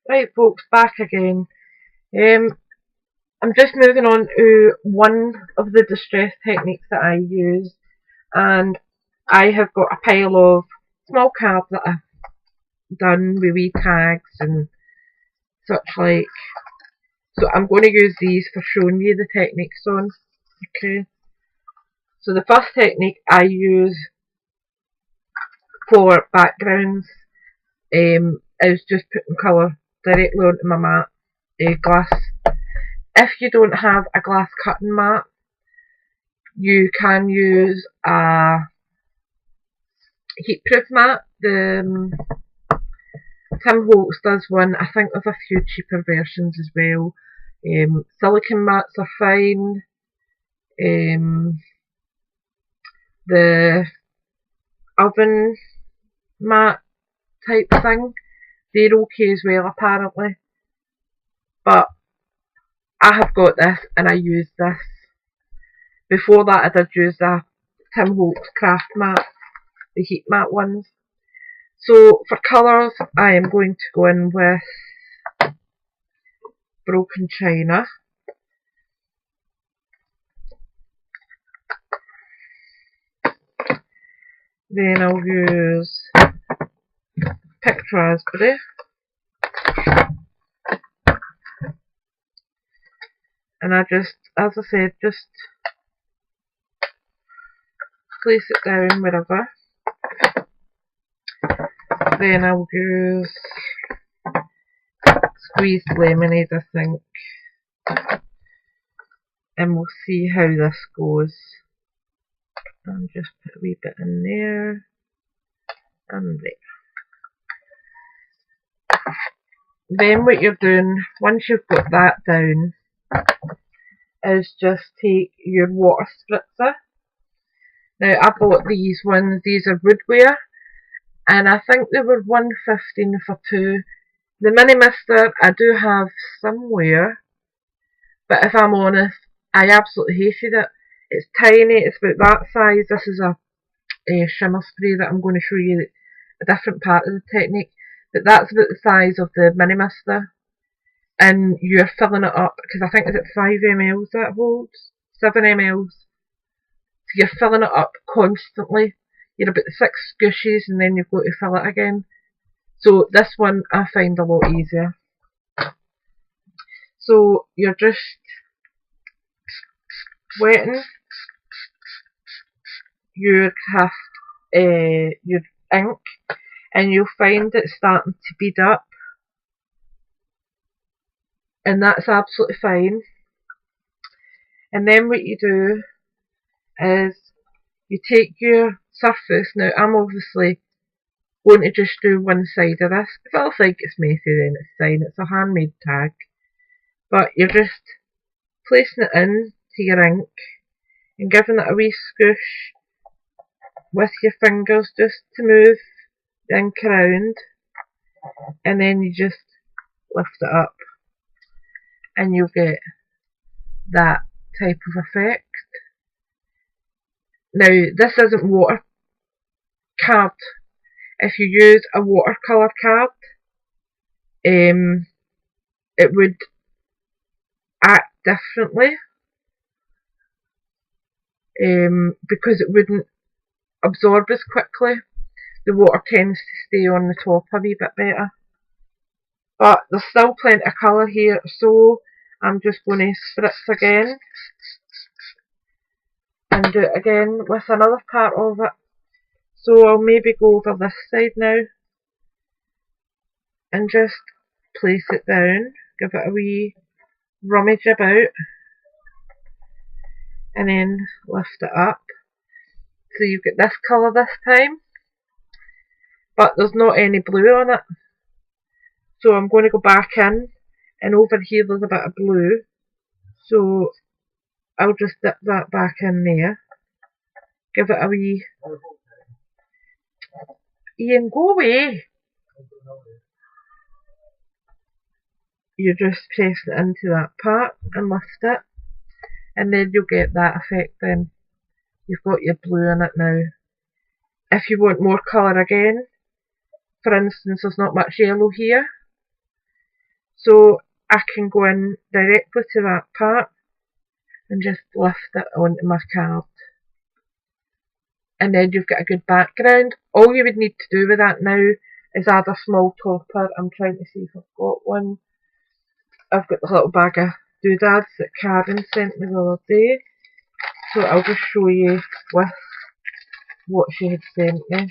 Right folks, back again. I'm just moving on to one of the distress techniques that I use, and I have got a pile of small cards that I've done with wee tags and such like. So I'm going to use these for showing you the techniques on. Okay. So the first technique I use for backgrounds is just putting colour directly onto my mat, glass. If you don't have a glass cutting mat, you can use a heatproof mat. The Tim Holtz does one. I think there's a few cheaper versions as well. Silicone mats are fine. The oven mat type thing, they're okay as well apparently. But I have got this and I use this. Before that I did use a Tim Holtz craft mat, the heat mat ones. So for colours I am going to go in with Broken China. Then I'll use Picked Raspberry. And I just, as I said, just place it down wherever. Then I'll use squeezed lemonade, I think. And we'll see how this goes. And just put a wee bit in there. And there. Then what you're doing, once you've got that down, is just take your water spritzer. Now I bought these ones, these are woodware, and I think they were $1.15 for two. The mini mister I do have somewhere, but if I'm honest, I absolutely hated it. It's tiny, it's about that size. This is a shimmer spray that I'm going to show you a different part of the technique, but that's about the size of the mini mister. And you're filling it up, because I think is it 5 ml that holds? 7 ml. So you're filling it up constantly. You're about 6 scooshes and then you've got to fill it again. So this one I find a lot easier. So you're just wetting your your ink, and you'll find it starting to bead up. And that's absolutely fine. And then what you do is you take your surface. Now I'm obviously going to just do one side of this. If I think it's messy then it's fine, it's a handmade tag. But you're just placing it in to your ink and giving it a wee scoosh with your fingers just to move the ink around, and then you just lift it up and you'll get that type of effect. Now this isn't water card. If you use a watercolour card, it would act differently, because it wouldn't absorb as quickly. The water tends to stay on the top a wee bit better. But there's still plenty of colour here, so I'm just going to spritz again and do it again with another part of it. So I'll maybe go over this side now and just place it down, give it a wee rummage about, and then lift it up. So you get this colour this time, but there's not any blue on it. So I'm going to go back in, and over here there's a bit of blue, so I'll just dip that back in there, give it a wee... Ian, go away! You just press it into that part and lift it, and then you'll get that effect then. You've got your blue in it now. If you want more colour again, for instance there's not much yellow here, So I can go in directly to that part and just lift it onto my card. And then you've got a good background. All you would need to do with that now is add a small topper. I'm trying to see if I've got one. I've got the little bag of doodads that Karen sent me the other day. So I'll just show you with what she had sent me.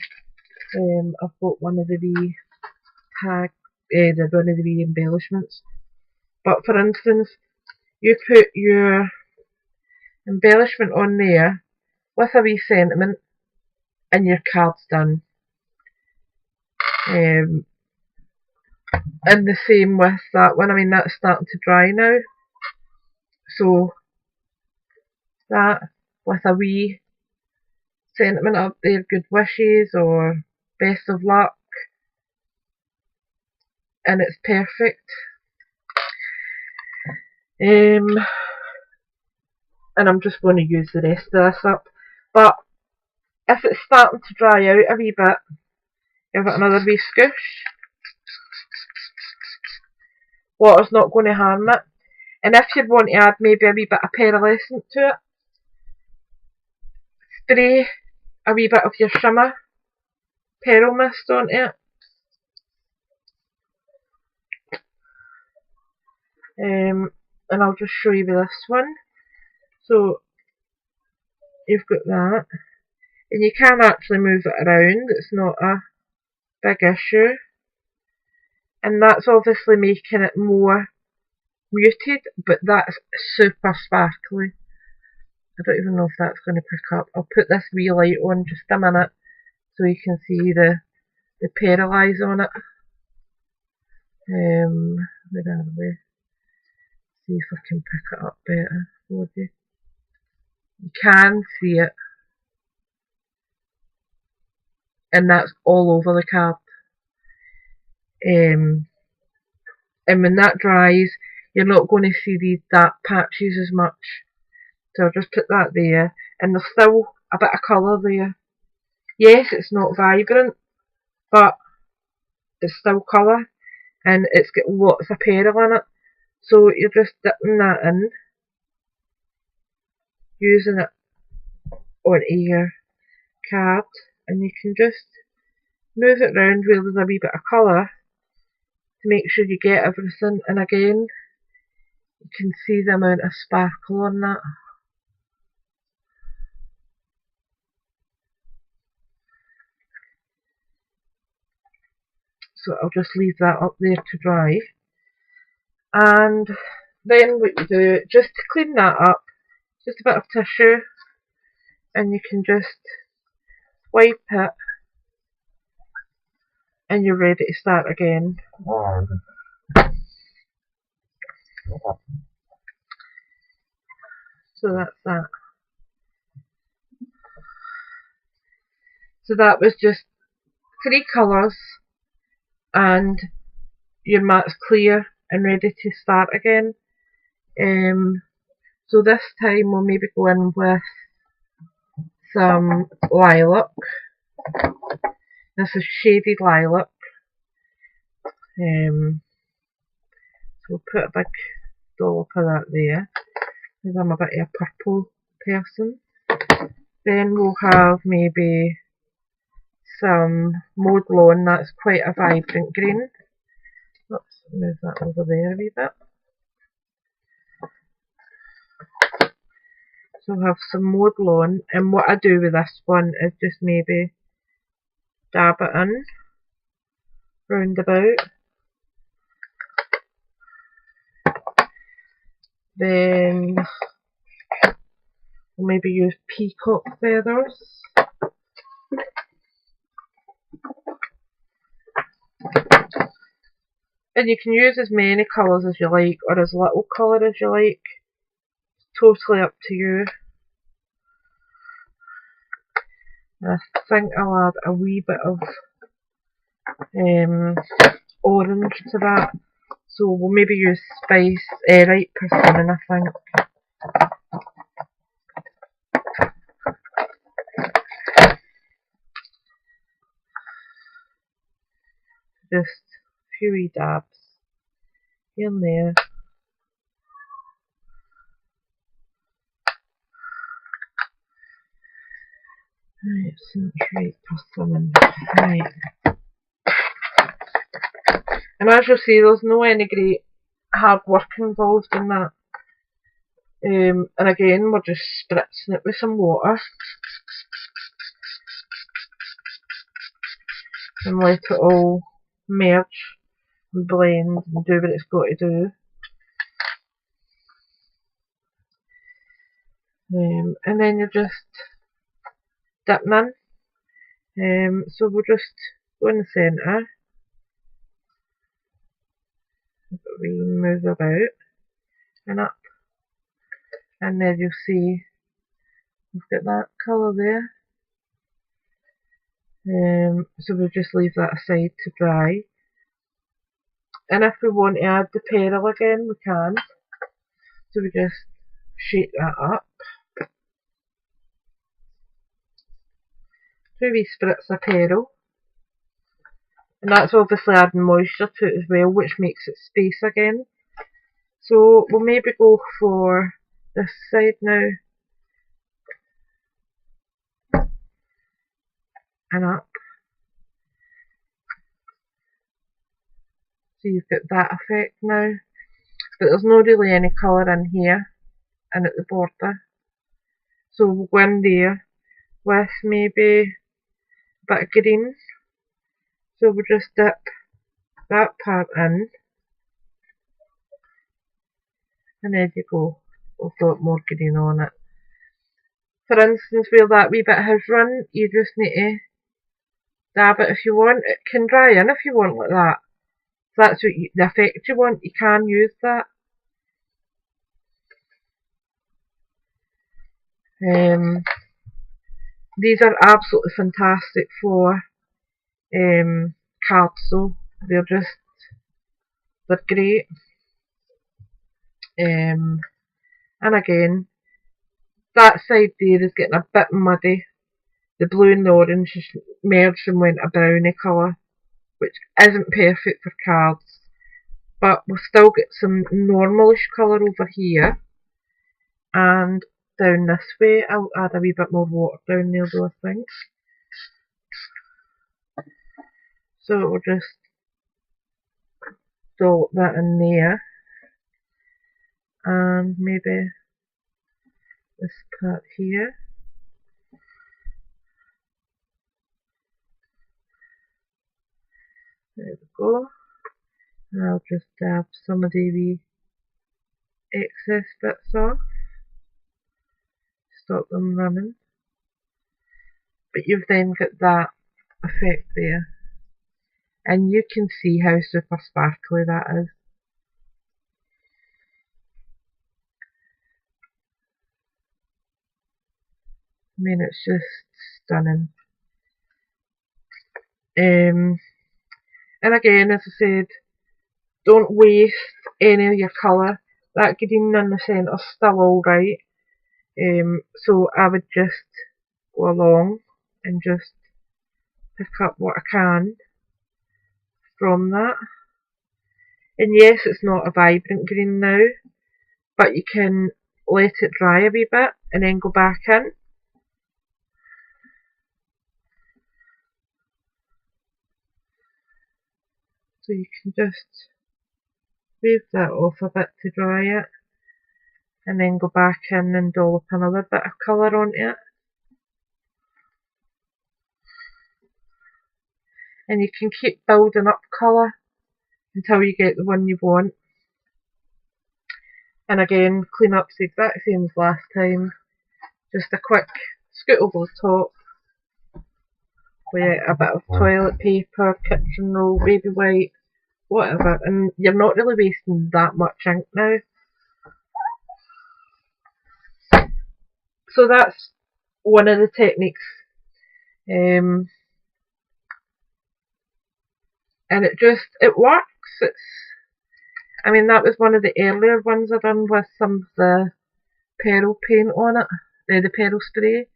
I've got one of the wee tag, one of the wee embellishments. But for instance, you put your embellishment on there with a wee sentiment and your card's done. And the same with that one. I mean, that's starting to dry now. So that with a wee sentiment up there, good wishes or best of luck, and it's perfect. And I'm just going to use the rest of this up. But if it's starting to dry out a wee bit, give it another wee scoosh. Water's not going to harm it. And if you'd want to add maybe a wee bit of pearlescent to it, spray a wee bit of your shimmer pearl mist onto it. And I'll just show you with this one. So you've got that, and you can actually move it around, it's not a big issue, and that's obviously making it more muted, but that's super sparkly. I don't even know if that's going to pick up. I'll put this wee light on just a minute so you can see the pearlise on it. Where are we? See if I can pick it up better for you. You can see it, and that's all over the card. And when that dries, you're not going to see these dark patches as much. So I'll just put that there, and there's still a bit of colour there. Yes, it's not vibrant, but it's still colour, and it's got lots of pearl in it. So you're just dipping that in, using it onto your card, and you can just move it round where there's a wee bit of colour to make sure you get everything. And again, you can see the amount of sparkle on that. So I'll just leave that up there to dry. And then what you do, just to clean that up, just a bit of tissue, and you can just wipe it, and you're ready to start again. So that's that. So that was just 3 colours, and your mat's clear and ready to start again. So this time we'll maybe go in with some lilac. This is shaded lilac. So we'll put a big dollop of that there, because I'm a bit of a purple person. Then we'll have maybe some Maude Lawn, that's quite a vibrant green. Let's move that over there a wee bit. So we'll have some Maude Lawn, and what I do with this one is just maybe dab it in, round about. Then we'll maybe use peacock feathers. And you can use as many colours as you like, or as little colour as you like. It's totally up to you. And I think I'll add a wee bit of orange to that. So we'll maybe use spice, ripe persimmon, I think. Just a few wee dabs here and there. Right, so that's right, persimmon. Right. And as you'll see, there's no any great hard work involved in that. And again, we're just spritzing it with some water. And let it all merge and blend and do what it's got to do. And then you're just dipping in. So we'll just go in the centre. We move about and up. And then you'll see we've got that colour there. So we'll just leave that aside to dry. And if we want to add the peril again, we can. So we just shake that up. 2 wee spritz of peril. And that's obviously adding moisture to it as well, which makes it space again. So we'll maybe go for this side now. And up. So you've got that effect now. But there's not really any colour in here and at the border. So we'll go in there with maybe a bit of green. So we'll just dip that part in. And there you go. We've got more green on it. For instance, where that wee bit has run, you just need to dab it if you want. It can dry in if you want like that. If that's what the effect you want, you can use that. These are absolutely fantastic for cards though. They're great. And again, that side there is getting a bit muddy. The blue and the orange has merged and went a browny colour, which isn't perfect for cards. But we'll still get some normalish colour over here. And down this way, I'll add a wee bit more water down there though, I think. So we'll just dollop that in there. And maybe this part here. There we go. And I'll just dab some of the wee excess bits off. Stop them running. But you've then got that effect there. And you can see how super sparkly that is. I mean, it's just stunning. And again, as I said, don't waste any of your colour. That green in the centre's still alright. So I would just go along and just pick up what I can from that. And yes, it's not a vibrant green now, but you can let it dry a wee bit and then go back in. So you can just wave that off a bit to dry it and then go back in and dollop another bit of colour onto it. And you can keep building up colour until you get the one you want. And again, clean up's the exact same as last time. Just a quick scoot over the top with a bit of toilet paper, kitchen roll, baby white, whatever. And you're not really wasting that much ink now. So that's one of the techniques. And it works. I mean, that was one of the earlier ones I done with some of the pearl paint on it, the pearl spray,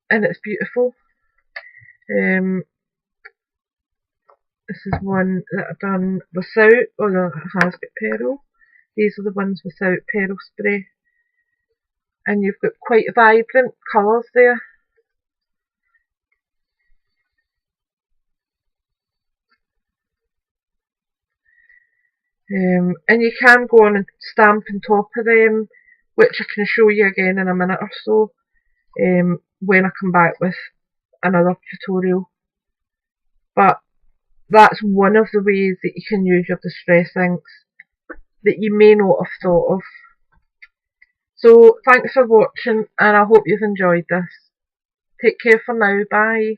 and it's beautiful. This is one that I've done without, although it has got peril. These are the ones without peril spray. And you've got quite vibrant colours there. And you can go on and stamp on top of them, which I can show you again in a minute or so, when I come back with another tutorial. But that's one of the ways that you can use your distress inks that you may not have thought of. So thanks for watching, and I hope you've enjoyed this. Take care for now, bye.